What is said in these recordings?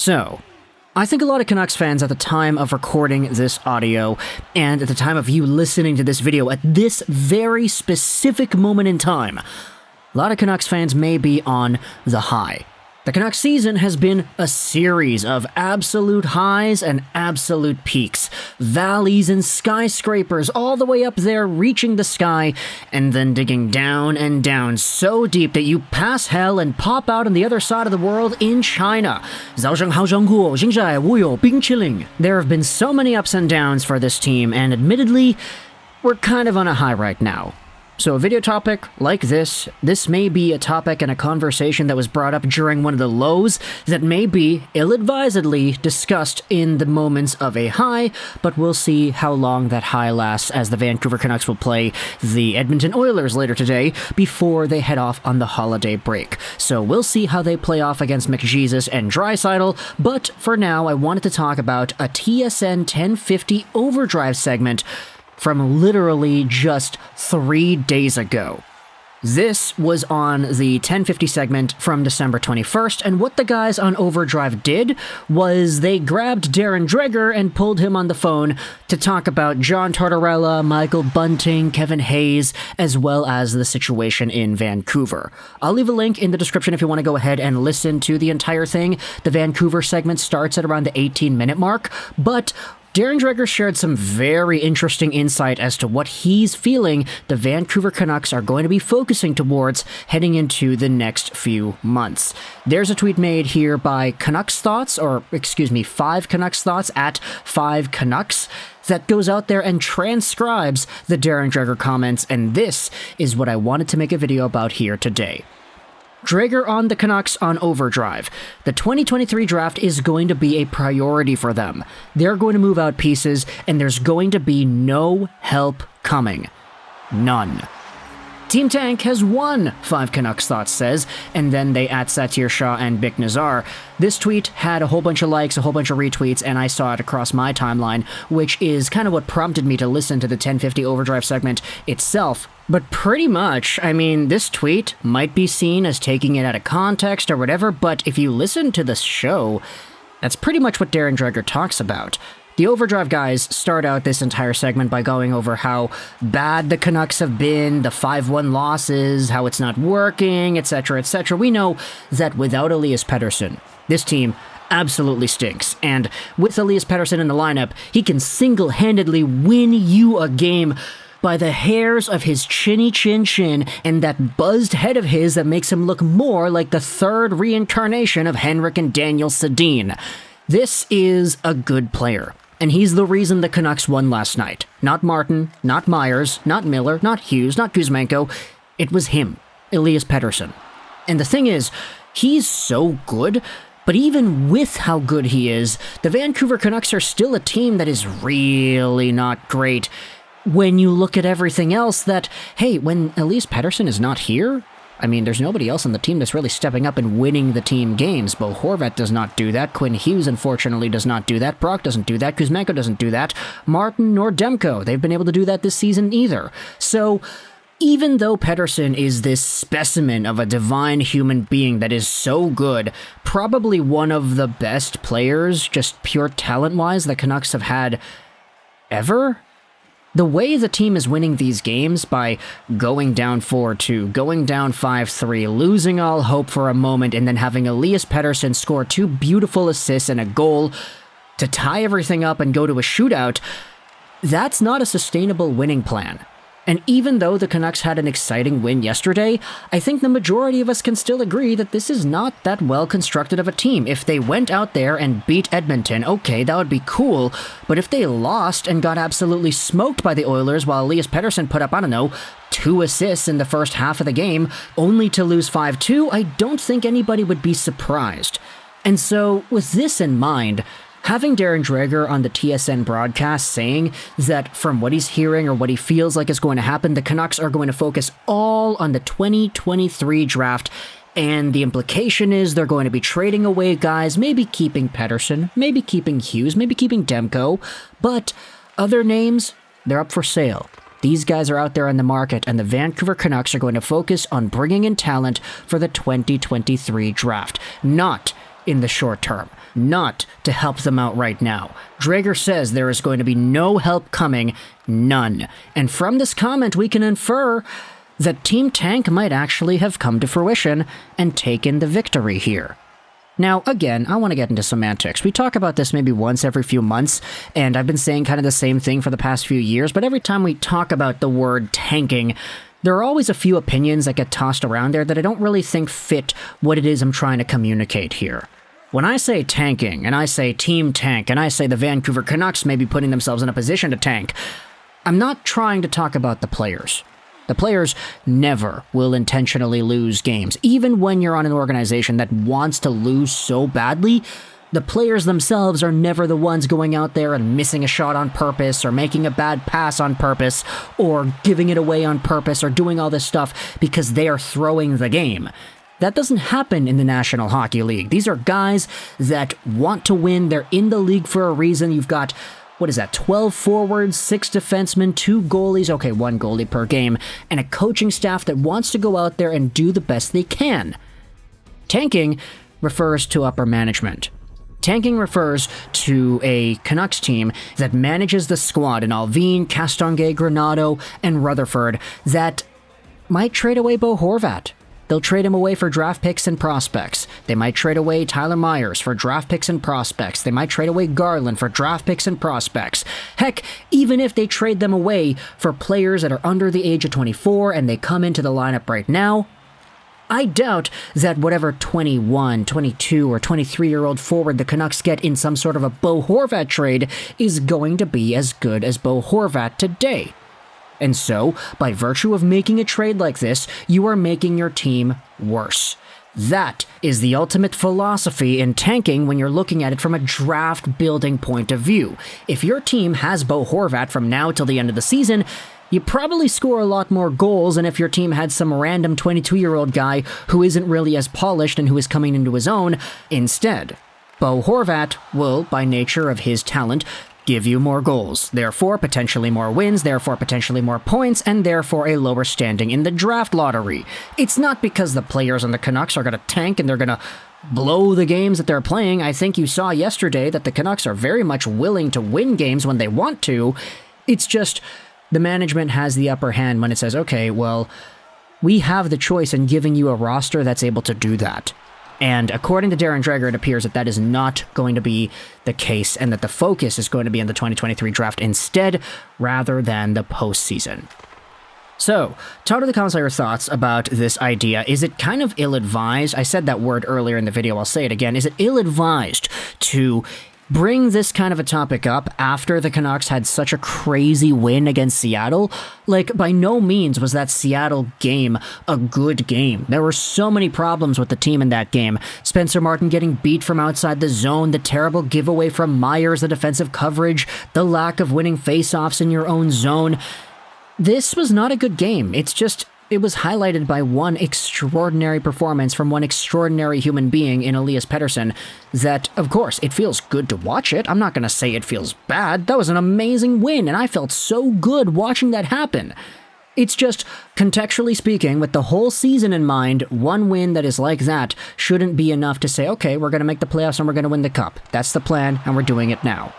So, I think a lot of Canucks fans at the time of recording this audio, and at the time of you listening to this video at this very specific moment in time, a lot of Canucks fans may be on the high. The Canucks season has been a series of absolute highs and absolute peaks, valleys and skyscrapers all the way up there reaching the sky, and then digging down and down so deep that you pass hell and pop out on the other side of the world in China. There have been so many ups and downs for this team, and admittedly, we're kind of on a high right now. So a video topic like this may be a topic and a conversation that was brought up during one of the lows that may be ill-advisedly discussed in the moments of a high, but we'll see how long that high lasts as the Vancouver Canucks will play the Edmonton Oilers later today before they head off on the holiday break. So we'll see how they play off against McJesus and Draisaitl, but for now I wanted to talk about a TSN 1050 Overdrive segment from literally just 3 days ago. This was on the 1050 segment from December 21st, and what the guys on Overdrive did was they grabbed Darren Dreger and pulled him on the phone to talk about John Tortorella, Michael Bunting, Kevin Hayes, as well as the situation in Vancouver. I'll leave a link in the description if you want to go ahead and listen to the entire thing. The Vancouver segment starts at around the 18-minute mark, but Darren Dreger shared some very interesting insight as to what he's feeling the Vancouver Canucks are going to be focusing towards heading into the next few months. There's a tweet made here by Canucks Thoughts, or excuse me, 5 Canucks Thoughts at 5 Canucks, that goes out there and transcribes the Darren Dreger comments, and this is what I wanted to make a video about here today. Dreger on the Canucks on Overdrive. The 2023 draft is going to be a priority for them. They're going to move out pieces, and there's going to be no help coming. None. Team Tank has won, 5 Canucks Thoughts says, and then they at Satir Shah and Bick Nazar. This tweet had a whole bunch of likes, a whole bunch of retweets, and I saw it across my timeline, which is kind of what prompted me to listen to the 1050 Overdrive segment itself. But pretty much, I mean, this tweet might be seen as taking it out of context or whatever, but if you listen to the show, that's pretty much what Darren Dreger talks about. The Overdrive guys start out this entire segment by going over how bad the Canucks have been, the 5-1 losses, how it's not working, etc., etc. We know that without Elias Pettersson, this team absolutely stinks, and with Elias Pettersson in the lineup, he can single-handedly win you a game by the hairs of his chinny chin and that buzzed head of his that makes him look more like the third reincarnation of Henrik and Daniel Sedin. This is a good player, and he's the reason the Canucks won last night. Not Martin, not Myers, not Miller, not Hughes, not Kuzmenko. It was him, Elias Pettersson. And the thing is, he's so good, but even with how good he is, the Vancouver Canucks are still a team that is really not great. When you look at everything else that, hey, when Elias Pettersson is not here, I mean, there's nobody else on the team that's really stepping up and winning the team games. Bo Horvat does not do that. Quinn Hughes, unfortunately, does not do that. Brock doesn't do that. Kuzmenko doesn't do that. Martin nor Demko, they've been able to do that this season either. So, even though Pettersson is this specimen of a divine human being that is so good, probably one of the best players, just pure talent-wise, the Canucks have had ever, the way the team is winning these games by going down 4-2, going down 5-3, losing all hope for a moment, and then having Elias Pettersson score 2 beautiful assists and a goal to tie everything up and go to a shootout, that's not a sustainable winning plan. And even though the Canucks had an exciting win yesterday, I think the majority of us can still agree that this is not that well constructed of a team. If they went out there and beat Edmonton, okay, that would be cool, but if they lost and got absolutely smoked by the Oilers while Elias Pettersson put up, 2 assists in the first half of the game, only to lose 5-2, I don't think anybody would be surprised. And so, with this in mind, having Darren Dreger on the TSN broadcast saying that from what he's hearing or what he feels like is going to happen, the Canucks are going to focus all on the 2023 draft, and the implication is they're going to be trading away guys, maybe keeping Pettersson, maybe keeping Hughes, maybe keeping Demko, but other names, they're up for sale. These guys are out there on the market, and the Vancouver Canucks are going to focus on bringing in talent for the 2023 draft, not in the short term, not to help them out right now. Dreger says there is going to be no help coming, none. And from this comment, we can infer that Team Tank might actually have come to fruition and taken the victory here. Now, again, I want to get into semantics. We talk about this maybe once every few months, and I've been saying kind of the same thing for the past few years, but every time we talk about the word tanking, there are always a few opinions that get tossed around there that I don't really think fit what it is I'm trying to communicate here. When I say tanking, and I say Team Tank, and I say the Vancouver Canucks may be putting themselves in a position to tank, I'm not trying to talk about the players. The players never will intentionally lose games. Even when you're on an organization that wants to lose so badly, the players themselves are never the ones going out there and missing a shot on purpose, or making a bad pass on purpose, or giving it away on purpose, or doing all this stuff because they are throwing the game. That doesn't happen in the National Hockey League. These are guys that want to win. They're in the league for a reason. You've got, 12 forwards, 6 defensemen, 2 goalies, okay, 1 goalie per game, and a coaching staff that wants to go out there and do the best they can. Tanking refers to upper management. Tanking refers to a Canucks team that manages the squad in Alvin, Castonguay, Granato, and Rutherford that might trade away Bo Horvat. They'll trade him away for draft picks and prospects. They might trade away Tyler Myers for draft picks and prospects. They might trade away Garland for draft picks and prospects. Heck, even if they trade them away for players that are under the age of 24 and they come into the lineup right now, I doubt that whatever 21, 22, or 23-year-old forward the Canucks get in some sort of a Bo Horvat trade is going to be as good as Bo Horvat today. And so, by virtue of making a trade like this, you are making your team worse. That is the ultimate philosophy in tanking when you're looking at it from a draft building point of view. If your team has Bo Horvat from now till the end of the season, you probably score a lot more goals than if your team had some random 22-year-old guy who isn't really as polished and who is coming into his own instead. Bo Horvat will, by nature of his talent, give you more goals, therefore potentially more wins, therefore potentially more points, and therefore a lower standing in the draft lottery. It's not because the players on the Canucks are going to tank and they're going to blow the games that they're playing. I think you saw yesterday that the Canucks are very much willing to win games when they want to. It's just the management has the upper hand when it says, okay, well, we have the choice in giving you a roster that's able to do that. And according to Darren Dreger, it appears that that is not going to be the case and that the focus is going to be in the 2023 draft instead, rather than the postseason. So, talk to the comments your thoughts about this idea. Is it kind of ill-advised? I said that word earlier in the video, I'll say it again. Is it ill-advised to bring this kind of a topic up after the Canucks had such a crazy win against Seattle? Like, by no means was that Seattle game a good game. There were so many problems with the team in that game. Spencer Martin getting beat from outside the zone, the terrible giveaway from Myers, the defensive coverage, the lack of winning faceoffs in your own zone. This was not a good game. It was highlighted by one extraordinary performance from one extraordinary human being in Elias Pettersson that, of course, it feels good to watch it. I'm not going to say it feels bad. That was an amazing win, and I felt so good watching that happen. It's just, contextually speaking, with the whole season in mind, one win that is like that shouldn't be enough to say, okay, we're going to make the playoffs and we're going to win the cup. That's the plan, and we're doing it now.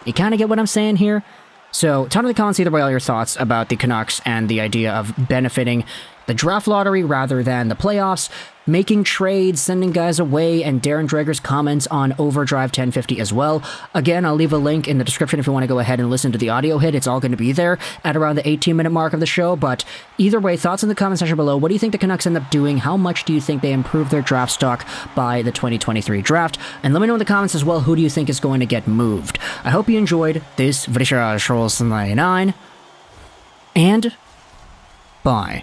You kind of get what I'm saying here? So, tell me in the comments either way all your thoughts about the Canucks and the idea of benefiting the draft lottery rather than the playoffs, making trades, sending guys away, and Darren Dreger's comments on Overdrive 1050 as well. Again, I'll leave a link in the description if you want to go ahead and listen to the audio hit. It's all going to be there at around the 18-minute mark of the show, but either way, thoughts in the comment section below. What do you think the Canucks end up doing? How much do you think they improve their draft stock by the 2023 draft? And let me know in the comments as well, who do you think is going to get moved? I hope you enjoyed this Juraj 99, and bye.